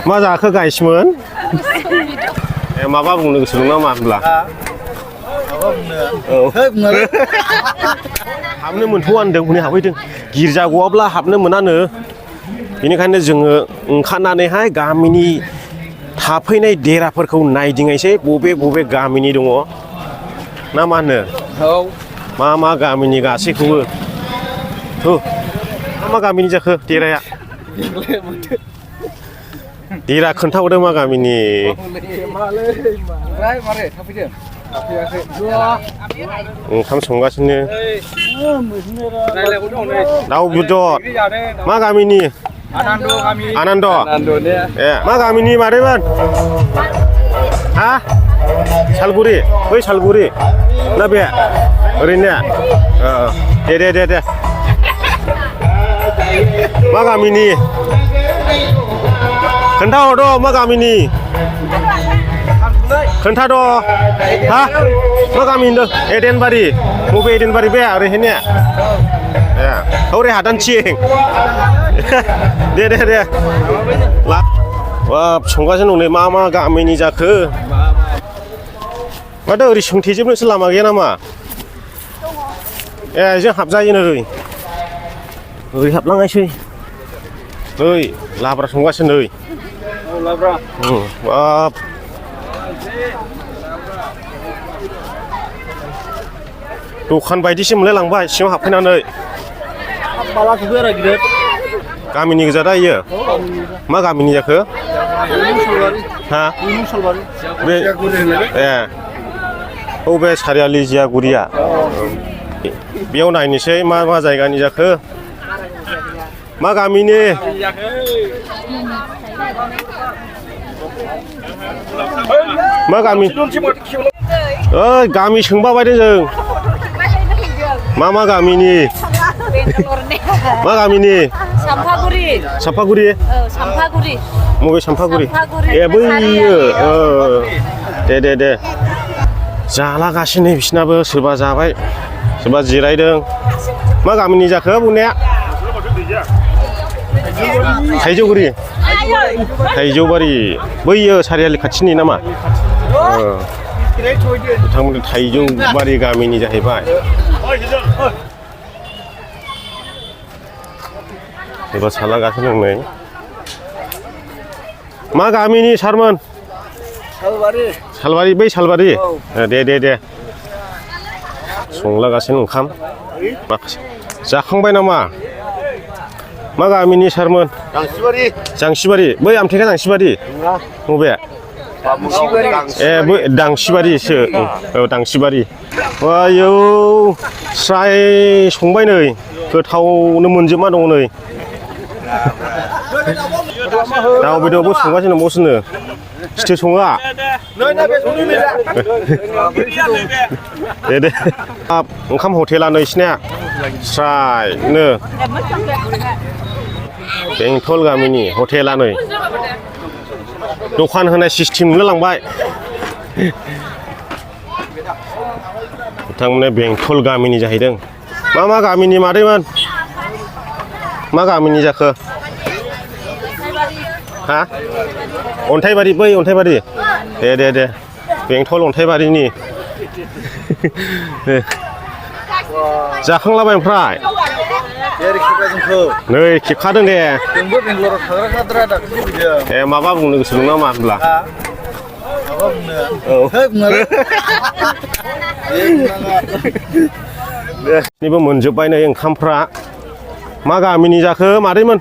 मा जाखो गायसिमोन माबा बुंनो गोसो दं नामा होनब्ला हाबनो मोनथ'आ होनदों हनै हाबहैदों गिर्जा गवाब्ला हाबनो मोनानो बेनिखायनो जोङो ओंखारनानैहाय गामिनि थाफैनाय देराफोरखौ नायदिंनायसै बबे बबे गामिनि दङ ना मा होनो मा गामिनि गासैखौबो मा गामिनि जाखो देराया देरा खोन्थाहरदों मा गामिनि ओंखाम संगासिनो दाउ बेदर मा गामिनि आनन्द ए मा गामिनि मादैमोन हा सालगुरि बै सालगुरि ना बे ओरैनो दे मा गामिनि खोन्थाहरद' मा गामिनि खोन्थाद' हा मा गामि होनदों एदेनबारि बबे एदेनबारि बे ओरैहायने ए हौरै हादानथिं दे बाब संगासिनो दं नै मा गामिनि जाखो माथो ओरै सोंथेजोबनोसो लामा गैया नामा ए जों हाबजायो नै ओरै हाबलांनायसै नै लाब्रा संगासिनो नै बाब दखान बायदिसो मोनलाय लांबाय सिङाव हाबफैनानै गामिनि गोजा दा इयो मा गामिनि जाखो हा बे ए बे सारियालि जियागुरिया बेयाव नायनोसै मा जायगानि जाखो मा गामिनि मा गामि ओइ गामि सोंबा बायदों जों मा गामिनि मा गामिनि सापागुरि मबे सापागुरि ए बैयो दे जालागासिनो बिसिनाबो सोरबा जाबाय सोरबा जिरायदों मा गामिनि जाखो बुंनाया थाइजौबारि बैयो सारियालि खाथिनि नामा बिथांमोन थाइजौबारि गामिनि जाहैबाय एबा सालागासिनो दं नै मा गामिनि सारमोन सालबारि बै सालबारि दे संलागासिनो ओंखाम जाखांबाय नामा मा गामिनि सारमोन जांसिबारि बै आमथेखा जांसिबारि बबे ए बै दांसिबारिसो दांसिबारि आयौ स्राय संबाय नै गोथावनो मोनजोबमा दङ नै दाउ बेदरबो संगासिनो दंबावसोनो सिथो सङा दे ओंखाम हटेला नैसिना स्रायनो बेंथल गामिनि हटेला नै दखान होनाय सिस्टेम नुनो लांबाय बिथांमोना बेंथल गामिनि जाहैदों मा गामिनि मादैमोन मा गामिनि जाखो हा अन्थाइबारि बै अन्थाइबारि दे बेंथल अन्थाइबारिनि जाखांलाबाय ओमफ्राय नै खेबखादों दे ए माबा बुंनो गोसो दं नामा होनब्ला निबो मोनजोब्बाय नै ओंखामफ्रा मा गामिनि जाखो मादैमोन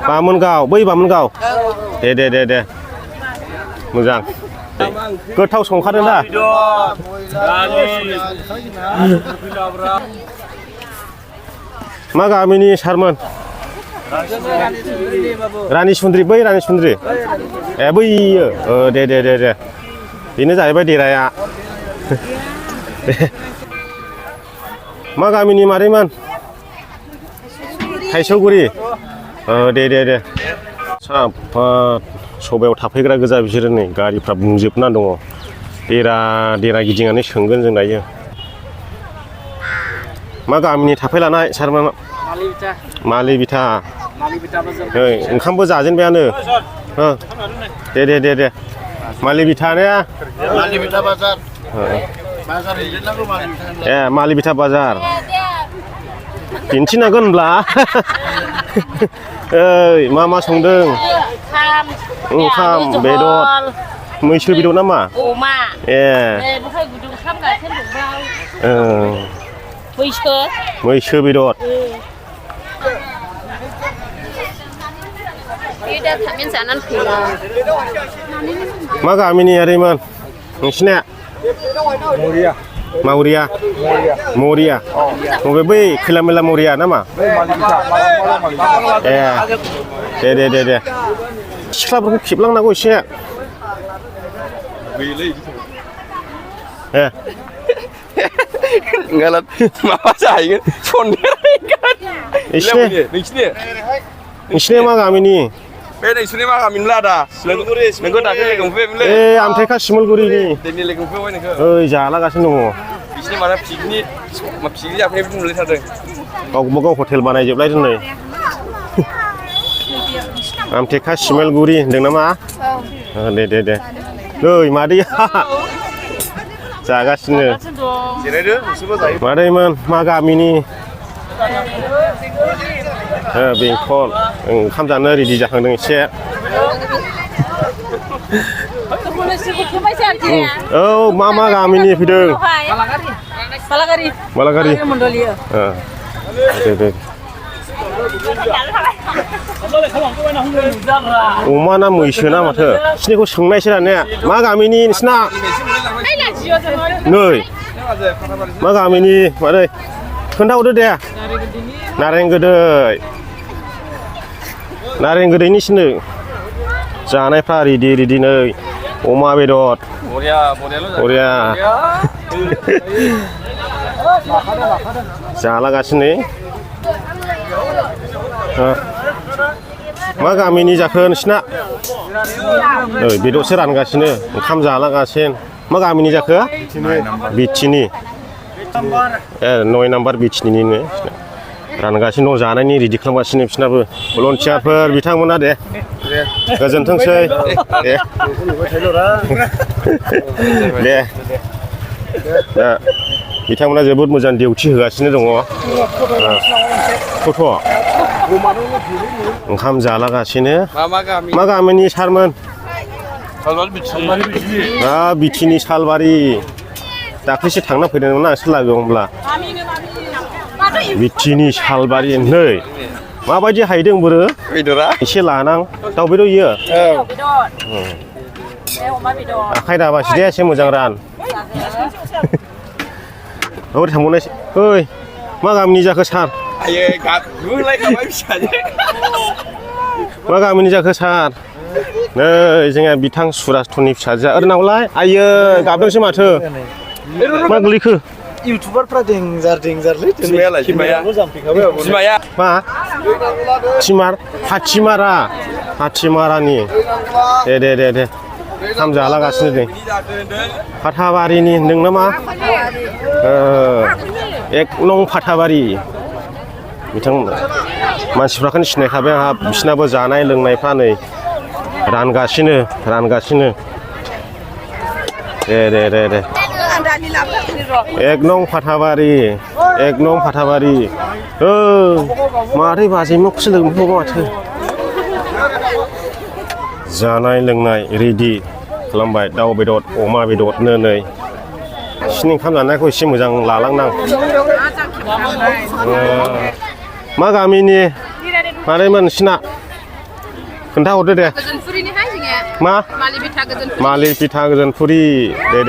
बामोनगाव बै बामोनगाव दे मोजां गोथाव संखादों दा मा गामिनि सारमोन रानि सुन्द्रि बै रानि सुन्द्रि ए बैयो दे बेनो जाहैबाय देराया मा गामिनि मादैमोन थाइसौगुरि दे साफा सबायाव थाफैग्रा गोजा बिसोरो नै गारिफ्रा बुंजोबनानै दङ देरा गिदिंनानै सोंगोन जों दायो मा गामिनि थाफैलानाय सारमोन मालिबिथा ओंखामबो जाजेनबायानो दे मालि बिथा ने मालि बिथा बाजार बाजार हैजेननांगौ मालि बिथा ए मालि बिथा बाजार दिन्थिनांगोनब्ला ओइ मा संदों ओंखाम बेदर मैसो बेदर नामा अमा ए ओमफ्राय गुदुं खामगासिनो दंबाव मैसो बेदर दा थामिन जानानै फैला मा गामिनि ओरैमोन नोंसिना मौरिया बबे बै खैला मैला मौरिया नामा ए दे सिख्लाफोरखौ खेबलांनांगौ एसे ए Ngalat apa saya नोंसिना मा गामिनि बे नोंसिनि मा गामिनि लादा नोंखौ दाख्लै लोगो मोनफैबायमोनलै ए आमथेखा शिमलगुरिनि दिनै लोगो मोनफैबाय नोंखौ ओइ जालागासिनो दङ बिसिनि माना पिकनिक जाफैनाय बिदि नुलाय थादों गावबा गाव हटेल बानायजोबलाय दिनै आमथेखा शिमलगुरि होनदों नामा दे नै मादैया जागासिनो जिरायदो नोंसोरबो जायो मादैमोन मा गामिनि बेंथल ओंखाम जानो रेडि जाखांदों एसे औ मा गामिनि फैदों बालागारि दे अमा ना मैसो ना माथो सिनिखौ सोंनायसो दानिया मा गामिनि नोंसिना नै मा गामिनि मादै खोन्थाहरदो दे नारें गोदैनिसिनो जानायफ्रा रेडि नै अमा बेदर बरिया जालागासिनो मा गामिनि जाखो नोंसिना ओइ बेदरसो रानगासिनो ओंखाम जालागासिनो मा गामिनि जाखो बिथिनि ए 9 नाम्बार बिथिनिनो रानगासिनो दं जानायनि रेडि खालामगासिनो बिसोरनाबो भलन्टियारफोर बिथांमोना दे गोजोनथोंसै दे दा बिथांमोना जोबोद मोजां डिउटि होगासिनो दङ गथ' ओंखाम जालागासिनो मा गामिनि सारमोन बिथिनि सालबारि दाख्लैसो थांना फैदोंमोन आं सोलागो होमब्ला बिथिनि सालबारि नै माबायदि हायदों बोरो बेदरा एसे लानां दाउ बेदर इयो आखाइ दाबासि दे एसे मोजां रान ओरै थांबावनायसै ओइ मा गामिनि जाखो सार मा गामिनि जाखो सार नै जोंहा बिथां सुराजथननि फिसाजोआ ओरैनावलाय आइयो गाबदोंसो माथो मा गोलैखो इउटुबारफ्रा देंजारलै बिमाया मा हाथिमारानि दे ओंखाम जालागासिनो दे फाथाबारिनि होनदों नामा 1 नं फाथाबारि बिथांमोना मानसिफ्राखौनो सिनायखाबाय आंहा बिसिनाबो जानाय लोंनायफ्रा नै रानगासिनो दे 1 नं फाथाबारि माथो बाजैमोनखौसो लोगो मोनफैबावो माथो जानाय लोंनाय रेडि खालामबाय दाउ बेदर अमा बेदरनो नै बिसिनि ओंखाम जानायखौ एसे मोजां लालांनां मा गामिनि मारैमोन नोंसिना खोन्थाहरदो दे मा मालि बिथा गोजोनपुरि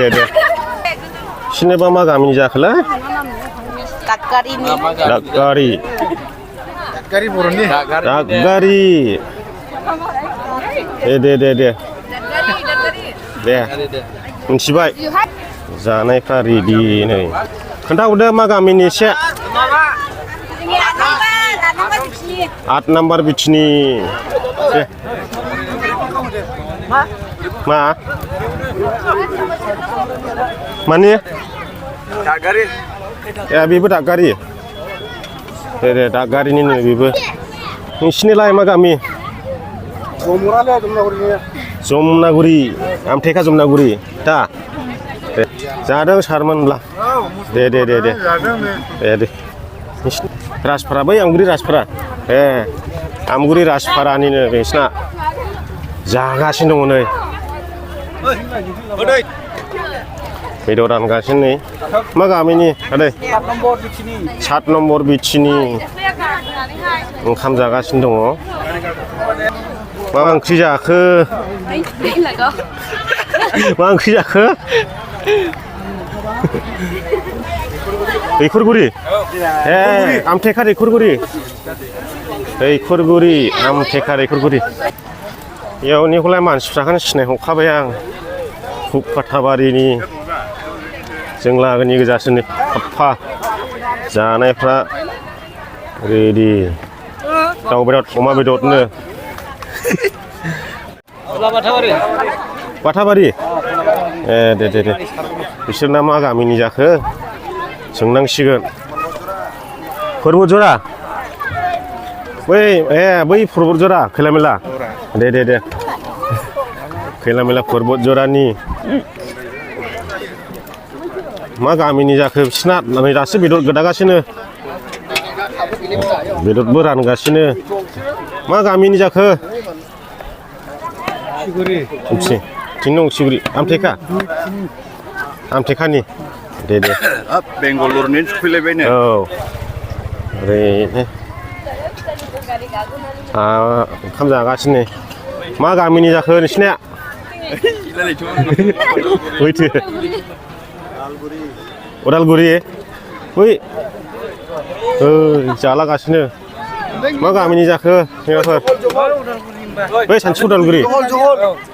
दे सिनेबा मा गामिनि जाखोलाय दागगारि दे मिथिबाय जानायफ्रा रेडि नै खोन्थाहरदो मा गामिनि एसे 8 नाम्बार बिथिनि मा माने बेबो दागगारि दे दागगारिनिनो बेबो नोंसिनिलाय मा गामि जमुनागुरि आमथेखा जमुनागुरि दा दे जादों सारमोनब्ला दे राजपारा बै आमगुरि राजपारा आमगुरि राजपारानिनो नोंसिना जागासिनो दङ नै बेदर रानगासिनो नै मा गामिनि आदै 7 नम्बर बिथिनि ओंखाम जागासिनो दङ मा ओंख्रि जाखो मा ओंख्रि जाखो दैखरगुरि आमथेखा दैखरगुरि आमथेखा दैखरगुरि बेयावनिखौलाय मानसिफ्राखौनो सिनायहरखाबाय आं फुकफाथाबारिनि जों लागोनि गोजासो हाफ्फा जानायफ्रा रेडि दाउ बेदर अमा बेदरनो बाथाबारि दे बिसोरना मा गामिनि जाखो सोंनांसिगोन परबतजरा बै परबतजरा खैलामेला दे खैलामेला परबतजरानि मा गामिनि जाखो बिसोरना नै दासो बेदर गोदागासिनो बेदरबो रानगासिनो मा गामिनि जाखो उसिगुरि आमथेखानि दे बेंगालुरुनि सफैलायबायनो औ ओरैनो ओंखाम जागासिनो मा गामिनि जाखो नोंसिनिया उदालगुरि बै जालागासिनो मा गामिनि जाखो मेगाफोर बै सानसु उदालगुरि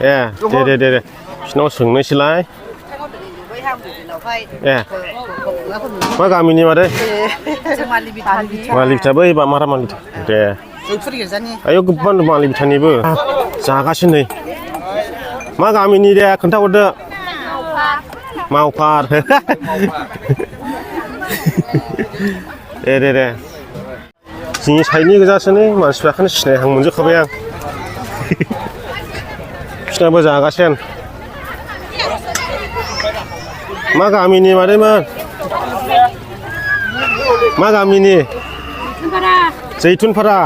दे बिसिनाव सोंनोसैलाय मा गामिनि मादै मालिबिथा बै मारा मालिबिथा दे आयौ गोबां मालिबिथानिबो जागासिनो नै मा गामिनि दे खोन्थाहरदो मावफार दे जोंनि साइडनि गोजासो नै मानसिफ्राखौनो सिनायहां मोनजोबखाबाय आं बिसिनाबो जागासिनो मा गामिनि मादैमोन मा गामिनि जैथुनपारा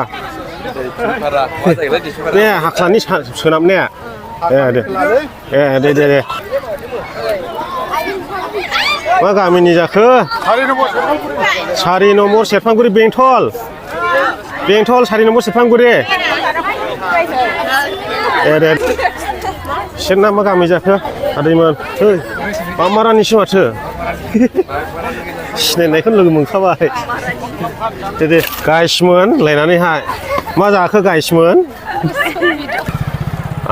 ने हाख्रानि सोनाबनाया दे मा गामिनि जाखो 4 नम्बर सेरफांगुरि बेंटल 4 नम्बर सेरफांगुरि दे बिसोरना मा गामि जाखो आदैमोन मामारानिसो माथो सिनायनायखौनो लोगो मोनखाबाय दे गाइसमोन लायनानैहाय मा जाखो गाइसमोन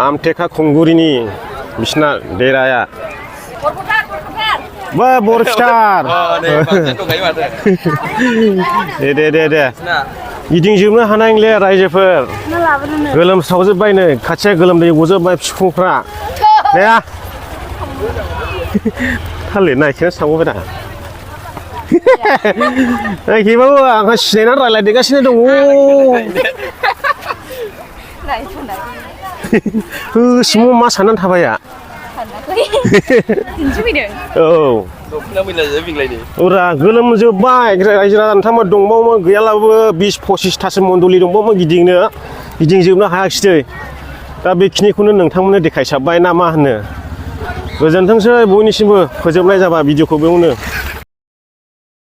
आमथेखा खुंगुरिनि बिसिना देराया बा बरफिटार दे गिदिंजोबनो हानाय नंले रायजोफोर गोलोमसावजोब्बायनो खाथिया गोलोमदै गजोब्बाय बिखुंफ्रा ने थालिर नायखेना सावबाय दा नायखेबाबो आंहा सिनायनानै रायज्लायदेगासिनो दङ सिङाव मा साननानै थाबाया औ औरा गोलोमजोब्बाय रायजो राजा नोंथांमोन दंबावोमोन गैयालाबो 20-25थासो मण्डलि दंबावोमोन गिदिंजोबनो हायाखिसै दा बेखिनिखौनो नोंथांमोननो देखायसाबबाय ना मा होनो गोजोनथोंसै बयनिसिमबो फोजोबनाय जाबा भिडिअखौ बेयावनो